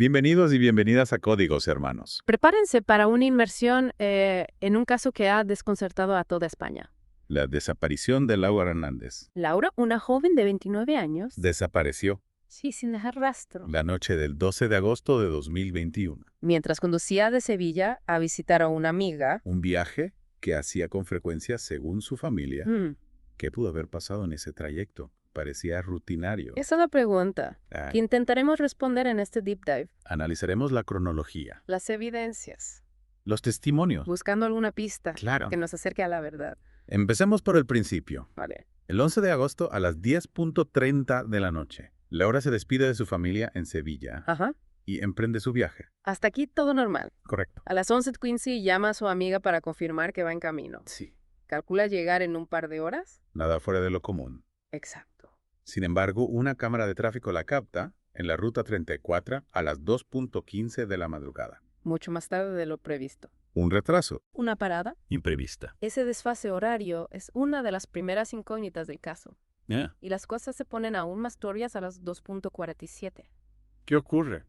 Bienvenidos y bienvenidas a Códigos, hermanos. Prepárense para una inmersión en un caso que ha desconcertado a toda España. La desaparición de Laura Hernández. Laura, una joven de 29 años. Desapareció Sí, sin dejar rastro. la noche del 12 de agosto de 2021. Mientras conducía de Sevilla a visitar a una amiga. Un viaje que hacía con frecuencia según su familia. ¿Qué pudo haber pasado en ese trayecto? Parecía rutinario. Esa es la pregunta Ah, que intentaremos responder en este deep dive. Analizaremos la cronología, Las evidencias, los testimonios. buscando alguna pista Claro. que nos acerque a la verdad. Empecemos por el principio. Vale. El 11 de agosto a las 10:30 de la noche, Laura se despide de su familia en Sevilla Ajá. y emprende su viaje. Hasta aquí todo normal. Correcto. A las 11:15 llama a su amiga para confirmar que va en camino. Sí. ¿Calcula llegar en un par de horas? Nada fuera de lo común. Exacto. Sin embargo, una cámara de tráfico la capta en la ruta 34 a las 2:15 de la madrugada. Mucho más tarde de lo previsto. Un retraso. Una parada. Imprevista. Ese desfase horario es una de las primeras incógnitas del caso. Y las cosas se ponen aún más turbias a las 2:47. ¿Qué ocurre?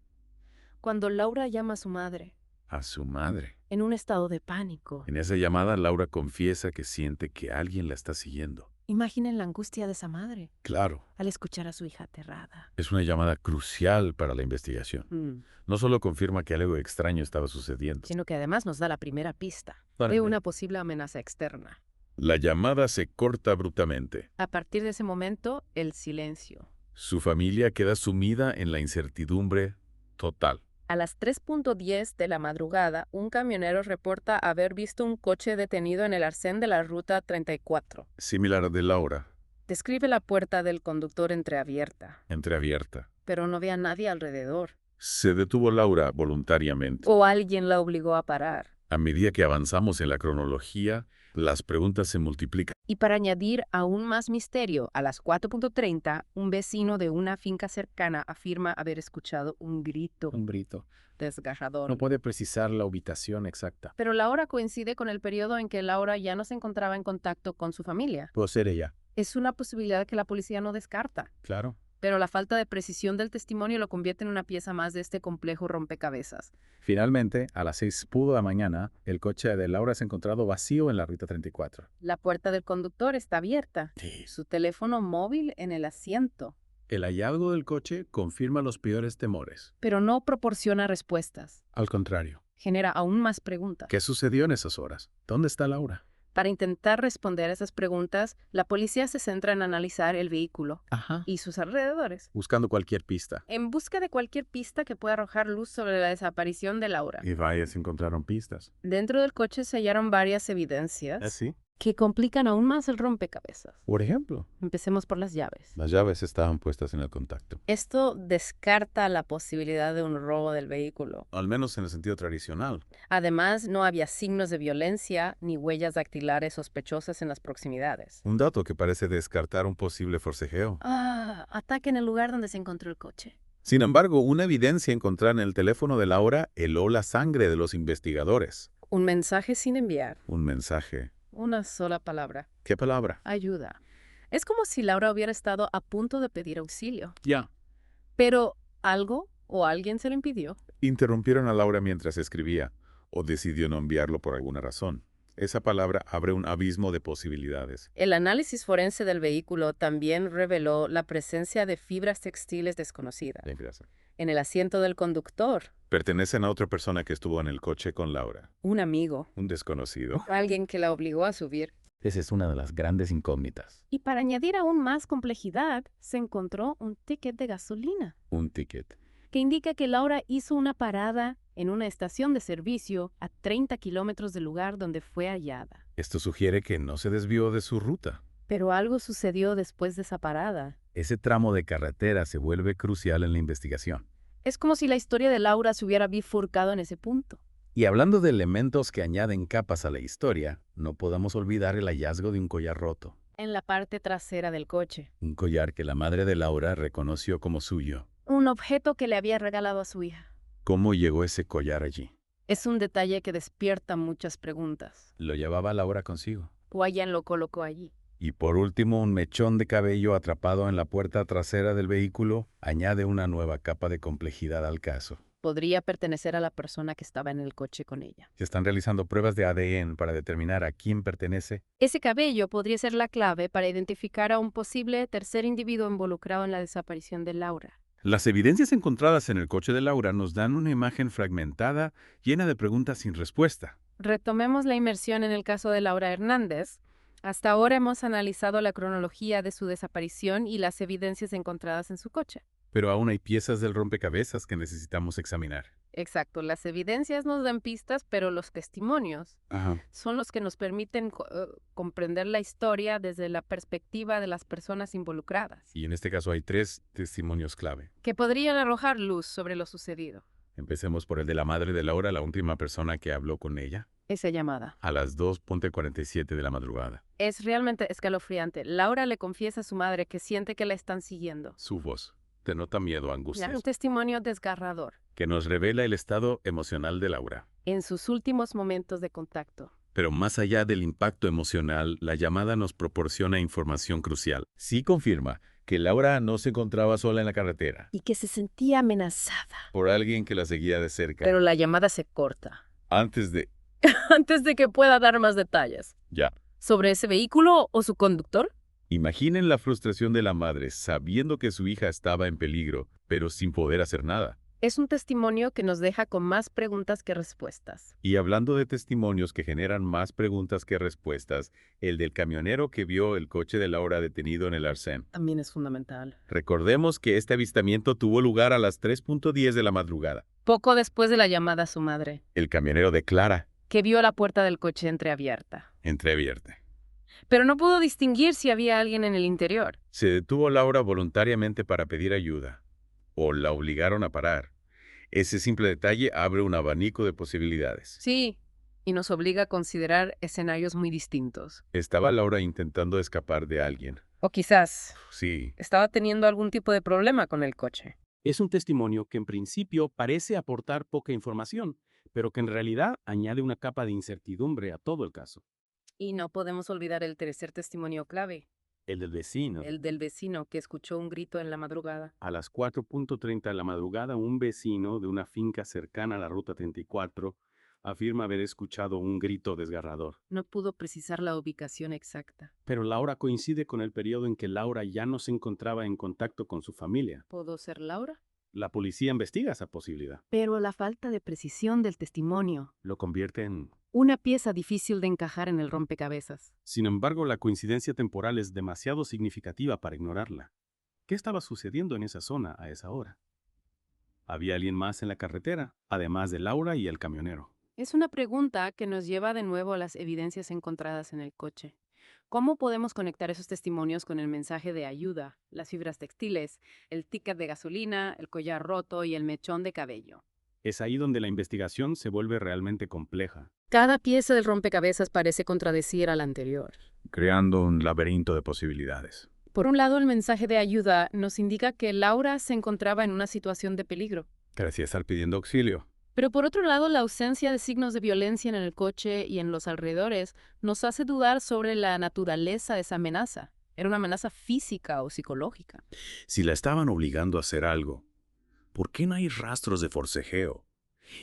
Cuando Laura llama a su madre, A su madre. en un estado de pánico. En esa llamada, Laura confiesa que siente que alguien la está siguiendo. Imaginen la angustia de esa madre Claro, al escuchar a su hija aterrada. es una llamada crucial para la investigación. No solo confirma que algo extraño estaba sucediendo. Sino que además nos da la primera pista de una posible amenaza externa. La llamada se corta abruptamente. A partir de ese momento, el silencio. Su familia queda sumida en la incertidumbre total. A las 3:10 de la madrugada, un camionero reporta haber visto un coche detenido en el arcén de la ruta 34. Similar al de Laura, Describe la puerta del conductor entreabierta, entreabierta. pero no ve a nadie alrededor. Se detuvo Laura voluntariamente. O alguien la obligó a parar. A medida que avanzamos en la cronología, las preguntas se multiplican. Y para añadir aún más misterio, a las 4:30, un vecino de una finca cercana afirma haber escuchado un grito Un grito. desgarrador. No puede precisar la ubicación exacta. Pero la hora coincide con el periodo en que Laura ya no se encontraba en contacto con su familia. Puede ser ella. Es una posibilidad que la policía no descarta, Claro. pero la falta de precisión del testimonio lo convierte en una pieza más de este complejo rompecabezas. Finalmente, a las 6:00 de la mañana, el coche de Laura es encontrado vacío en la ruta 34. La puerta del conductor está abierta, Sí. su teléfono móvil en el asiento, El hallazgo del coche confirma los peores temores. pero no proporciona respuestas. Al contrario. Genera aún más preguntas. ¿Qué sucedió en esas horas? ¿Dónde está Laura? Para intentar responder a esas preguntas, la policía se centra en analizar el vehículo Ajá. y sus alrededores, Buscando cualquier pista. en busca de cualquier pista que pueda arrojar luz sobre la desaparición de Laura. Y vaya, se encontraron pistas. Dentro del coche se hallaron varias evidencias ¿Así? que complican aún más el rompecabezas. Por ejemplo. Empecemos por las llaves. Las llaves estaban puestas en el contacto. Esto descarta la posibilidad de un robo del vehículo. Al menos en el sentido tradicional. Además, no había signos de violencia ni huellas dactilares sospechosas en las proximidades. Un dato que parece descartar un posible forcejeo. Ataque en el lugar donde se encontró el coche. Sin embargo, una evidencia encontrada en el teléfono de Laura heló la sangre de los investigadores. Un mensaje sin enviar. Un mensaje. Una sola palabra. ¿Qué palabra? Ayuda. Es como si Laura hubiera estado a punto de pedir auxilio. Ya. Pero algo o alguien se lo impidió. Interrumpieron a Laura mientras escribía, o decidió no enviarlo por alguna razón. Esa palabra abre un abismo de posibilidades. El análisis forense del vehículo también reveló la presencia de fibras textiles desconocidas en el asiento del conductor. Pertenecen a otra persona que estuvo en el coche con Laura. Un amigo. Un desconocido. Alguien que la obligó a subir. Esa es una de las grandes incógnitas. Y para añadir aún más complejidad, se encontró un ticket de gasolina Un ticket. que indica que Laura hizo una parada en una estación de servicio a 30 kilómetros del lugar donde fue hallada. Esto sugiere que no se desvió de su ruta. Pero algo sucedió después de esa parada. Ese tramo de carretera se vuelve crucial en la investigación. Es como si la historia de Laura se hubiera bifurcado en ese punto. Y hablando de elementos que añaden capas a la historia, no podamos olvidar el hallazgo de un collar roto. En la parte trasera del coche. Un collar que la madre de Laura reconoció como suyo. Un objeto que le había regalado a su hija. ¿Cómo llegó ese collar allí? Es un detalle que despierta muchas preguntas. Lo llevaba Laura consigo. O alguien lo colocó allí. Y por último, un mechón de cabello atrapado en la puerta trasera del vehículo añade una nueva capa de complejidad al caso. Podría pertenecer a la persona que estaba en el coche con ella. Se están realizando pruebas de ADN para determinar a quién pertenece. Ese cabello podría ser la clave para identificar a un posible tercer individuo involucrado en la desaparición de Laura. Las evidencias encontradas en el coche de Laura nos dan una imagen fragmentada, llena de preguntas sin respuesta. Retomemos la inmersión en el caso de Laura Hernández. Hasta ahora hemos analizado la cronología de su desaparición y las evidencias encontradas en su coche. Pero aún hay piezas del rompecabezas que necesitamos examinar. Exacto, las evidencias nos dan pistas, pero los testimonios son los que nos permiten comprender la historia desde la perspectiva de las personas involucradas, Y en este caso hay 3 testimonios clave. que podrían arrojar luz sobre lo sucedido. Empecemos por el de la madre de Laura, la última persona que habló con ella, Esa llamada a las 2:47 de la madrugada. es realmente escalofriante. Laura le confiesa a su madre que siente que la están siguiendo. Su voz denota miedo, angustia, Un testimonio desgarrador que nos revela el estado emocional de Laura. en sus últimos momentos de contacto. Pero más allá del impacto emocional, la llamada nos proporciona información crucial. Sí confirma que Laura no se encontraba sola en la carretera, Y que se sentía amenazada. por alguien que la seguía de cerca. Pero la llamada se corta Antes de... antes de que pueda dar más detalles. Ya. ¿Sobre ese vehículo o su conductor? Imaginen la frustración de la madre sabiendo que su hija estaba en peligro, pero sin poder hacer nada. Es un testimonio que nos deja con más preguntas que respuestas. Y hablando de testimonios que generan más preguntas que respuestas, el del camionero que vio el coche de Laura detenido en el arcén. También es fundamental. Recordemos que este avistamiento tuvo lugar a las 3:10 de la madrugada. Poco después de la llamada a su madre, El camionero declara, que vio la puerta del coche entreabierta. entreabierta. Pero no pudo distinguir si había alguien en el interior. Se detuvo Laura voluntariamente para pedir ayuda, o la obligaron a parar. Ese simple detalle abre un abanico de posibilidades. Sí, y nos obliga a considerar escenarios muy distintos. ¿Estaba Laura intentando escapar de alguien? O quizás Sí. estaba teniendo algún tipo de problema con el coche. Es un testimonio que en principio parece aportar poca información, pero que en realidad añade una capa de incertidumbre a todo el caso. Y no podemos olvidar el tercer testimonio clave, El del vecino. el del vecino que escuchó un grito en la madrugada. A las 4:30 de la madrugada, un vecino de una finca cercana a la Ruta 34 afirma haber escuchado un grito desgarrador. No pudo precisar la ubicación exacta. Pero la hora coincide con el periodo en que Laura ya no se encontraba en contacto con su familia. ¿Pudo ser Laura? La policía investiga esa posibilidad. Pero la falta de precisión del testimonio, Lo convierte en... una pieza difícil de encajar en el rompecabezas. Sin embargo, la coincidencia temporal es demasiado significativa para ignorarla. ¿Qué estaba sucediendo en esa zona a esa hora? ¿Había alguien más en la carretera, además de Laura y el camionero? Es una pregunta que nos lleva de nuevo a las evidencias encontradas en el coche. ¿Cómo podemos conectar esos testimonios con el mensaje de ayuda, las fibras textiles, el ticket de gasolina, el collar roto y el mechón de cabello? Es ahí donde la investigación se vuelve realmente compleja. Cada pieza del rompecabezas parece contradecir a la anterior. Creando un laberinto de posibilidades. Por un lado, el mensaje de ayuda nos indica que Laura se encontraba en una situación de peligro. Parecía estar pidiendo auxilio. Pero por otro lado, la ausencia de signos de violencia en el coche y en los alrededores nos hace dudar sobre la naturaleza de esa amenaza. ¿Era una amenaza física o psicológica? Si la estaban obligando a hacer algo, ¿por qué no hay rastros de forcejeo?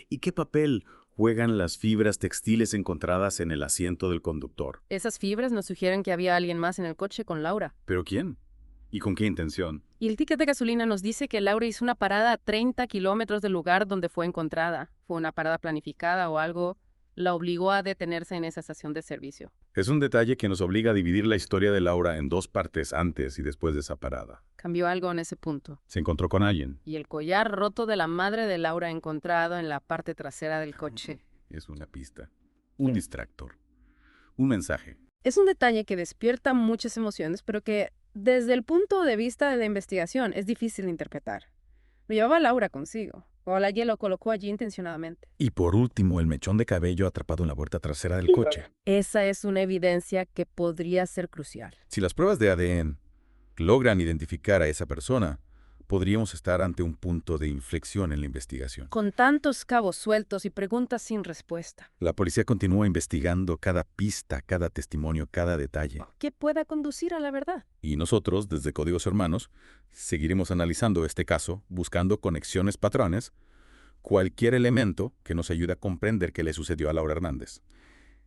¿Y qué papel juegan las fibras textiles encontradas en el asiento del conductor? Esas fibras nos sugieren que había alguien más en el coche con Laura. ¿Pero quién? ¿Y con qué intención? Y el ticket de gasolina nos dice que Laura hizo una parada a 30 kilómetros del lugar donde fue encontrada. ¿Fue una parada planificada o algo la obligó a detenerse en esa estación de servicio? Es un detalle que nos obliga a dividir la historia de Laura en 2 partes antes y después de esa parada. Cambió algo en ese punto. Se encontró con alguien. Y el collar roto de la madre de Laura encontrado en la parte trasera del coche. Es una pista. Un distractor. Un mensaje. Es un detalle que despierta muchas emociones, pero que desde el punto de vista de la investigación es difícil de interpretar. Lo llevaba Laura consigo, o alguien lo colocó allí intencionadamente. Y por último, el mechón de cabello atrapado en la puerta trasera del coche. Esa es una evidencia que podría ser crucial. Si las pruebas de ADN logran identificar a esa persona, podríamos estar ante un punto de inflexión en la investigación. Con tantos cabos sueltos y preguntas sin respuesta, La policía continúa investigando cada pista, cada testimonio, cada detalle. ¿qué pueda conducir a la verdad? Y nosotros, desde Códigos Hermanos, seguiremos analizando este caso, buscando conexiones, patrones, Cualquier elemento que nos ayude a comprender qué le sucedió a Laura Hernández.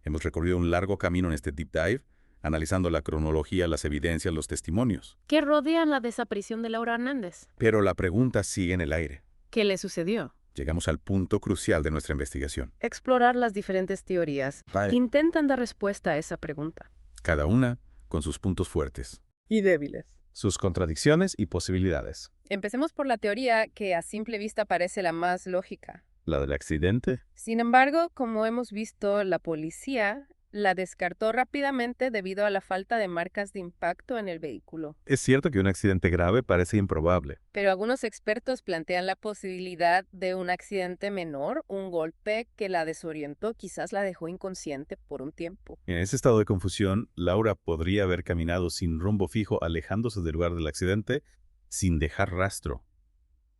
Hemos recorrido un largo camino en este deep dive, analizando la cronología, las evidencias, los testimonios. ¿Qué rodea la desaparición de Laura Hernández? Pero la pregunta sigue en el aire. ¿Qué le sucedió? Llegamos al punto crucial de nuestra investigación. Explorar las diferentes teorías que intentan dar respuesta a esa pregunta. Cada una con sus puntos fuertes. Y débiles. Sus contradicciones y posibilidades. Empecemos por la teoría que a simple vista parece la más lógica. ¿La del accidente? Sin embargo, como hemos visto, la policía la descartó rápidamente debido a la falta de marcas de impacto en el vehículo. Es cierto que un accidente grave parece improbable. Pero algunos expertos plantean la posibilidad de un accidente menor, un golpe que la desorientó, quizás la dejó inconsciente por un tiempo. En ese estado de confusión, Laura podría haber caminado sin rumbo fijo, alejándose del lugar del accidente, sin dejar rastro.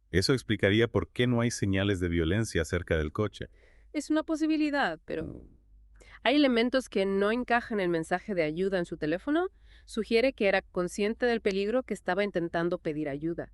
Eso explicaría por qué no hay señales de violencia cerca del coche. Es una posibilidad, pero hay elementos que no encajan en el mensaje de ayuda en su teléfono. Sugiere que era consciente del peligro que estaba intentando pedir ayuda.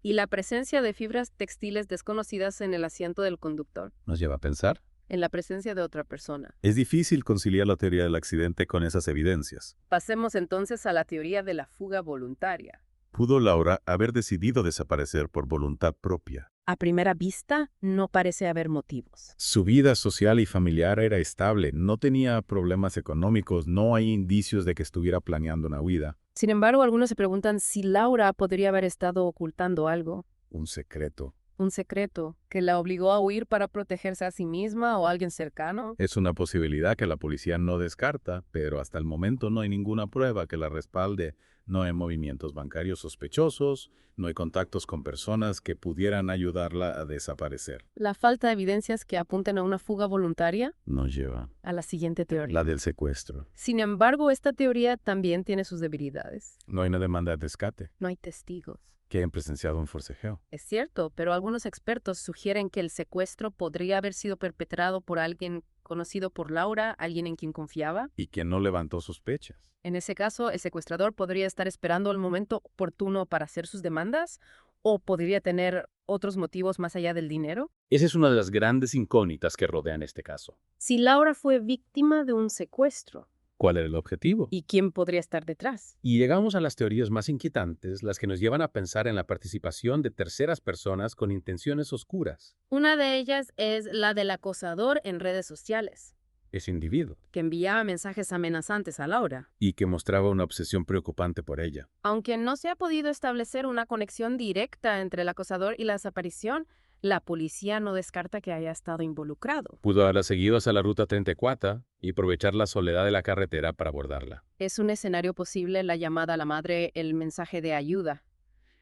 Y la presencia de fibras textiles desconocidas en el asiento del conductor, ¿Nos lleva a pensar? en la presencia de otra persona. Es difícil conciliar la teoría del accidente con esas evidencias. Pasemos entonces a la teoría de la fuga voluntaria. ¿Pudo Laura haber decidido desaparecer por voluntad propia? A primera vista, no parece haber motivos. Su vida social y familiar era estable, no tenía problemas económicos, no hay indicios de que estuviera planeando una huida. Sin embargo, algunos se preguntan si Laura podría haber estado ocultando algo, Un secreto. un secreto, que la obligó a huir para protegerse a sí misma o a alguien cercano. Es una posibilidad que la policía no descarta, pero hasta el momento no hay ninguna prueba que la respalde. No hay movimientos bancarios sospechosos, no hay contactos con personas que pudieran ayudarla a desaparecer. La falta de evidencias que apunten a una fuga voluntaria Nos lleva a la siguiente teoría. la del secuestro. Sin embargo, esta teoría también tiene sus debilidades. No hay una demanda de rescate No hay testigos. que hayan presenciado un forcejeo. Es cierto, pero algunos expertos sugieren que el secuestro podría haber sido perpetrado por alguien conocido por Laura, alguien en quien confiaba. Y que no levantó sospechas. En ese caso, el secuestrador podría estar esperando el momento oportuno para hacer sus demandas o podría tener otros motivos más allá del dinero. Esa es una de las grandes incógnitas que rodean este caso. Si Laura fue víctima de un secuestro, ¿Cuál era el objetivo? ¿y quién podría estar detrás? Y llegamos a las teorías más inquietantes, las que nos llevan a pensar en la participación de terceras personas con intenciones oscuras. Una de ellas es la del acosador en redes sociales, Ese individuo. que enviaba mensajes amenazantes a Laura. Y que mostraba una obsesión preocupante por ella. Aunque no se ha podido establecer una conexión directa entre el acosador y la desaparición, la policía no descarta que haya estado involucrado. Pudo haberla seguido hasta la ruta 34 y aprovechar la soledad de la carretera para abordarla. Es un escenario posible la llamada a la madre, el mensaje de ayuda.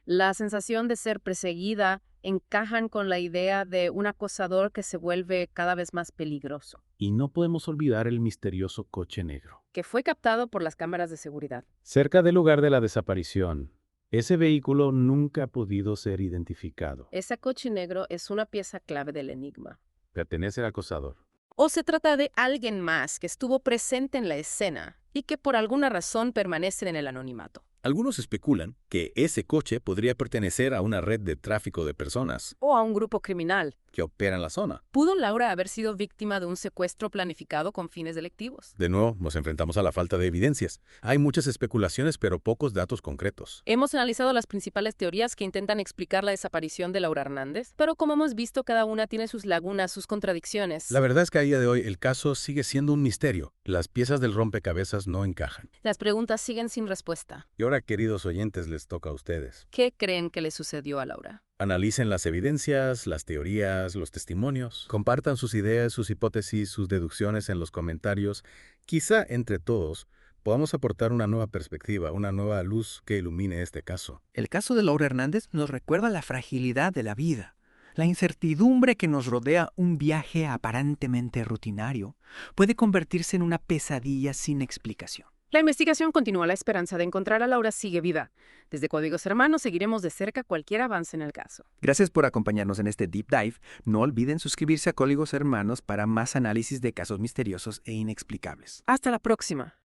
La sensación de ser perseguida encajan con la idea de un acosador que se vuelve cada vez más peligroso, Y no podemos olvidar el misterioso coche negro. que fue captado por las cámaras de seguridad. Cerca del lugar de la desaparición, ese vehículo nunca ha podido ser identificado. Ese coche negro es una pieza clave del enigma. Pertenece al acosador. O se trata de alguien más que estuvo presente en la escena y que por alguna razón permanece en el anonimato. Algunos especulan que ese coche podría pertenecer a una red de tráfico de personas O a un grupo criminal. que opera en la zona. ¿Pudo Laura haber sido víctima de un secuestro planificado con fines delictivos? De nuevo, nos enfrentamos a la falta de evidencias. Hay muchas especulaciones, pero pocos datos concretos. Hemos analizado las principales teorías que intentan explicar la desaparición de Laura Hernández, pero como hemos visto, cada una tiene sus lagunas, sus contradicciones. La verdad es que a día de hoy el caso sigue siendo un misterio. Las piezas del rompecabezas no encajan. Las preguntas siguen sin respuesta. Y ahora, queridos oyentes, les toca a ustedes. ¿Qué creen que le sucedió a Laura? Analicen las evidencias, las teorías, los testimonios. Compartan sus ideas, sus hipótesis, sus deducciones en los comentarios. Quizá entre todos podamos aportar una nueva perspectiva, una nueva luz que ilumine este caso. El caso de Laura Hernández nos recuerda la fragilidad de la vida, la incertidumbre que nos rodea. Un viaje aparentemente rutinario puede convertirse en una pesadilla sin explicación. La investigación continúa. La esperanza de encontrar a Laura sigue viva. Desde Códigos Hermanos seguiremos de cerca cualquier avance en el caso. Gracias por acompañarnos en este Deep Dive. No olviden suscribirse a Códigos Hermanos para más análisis de casos misteriosos e inexplicables. Hasta la próxima.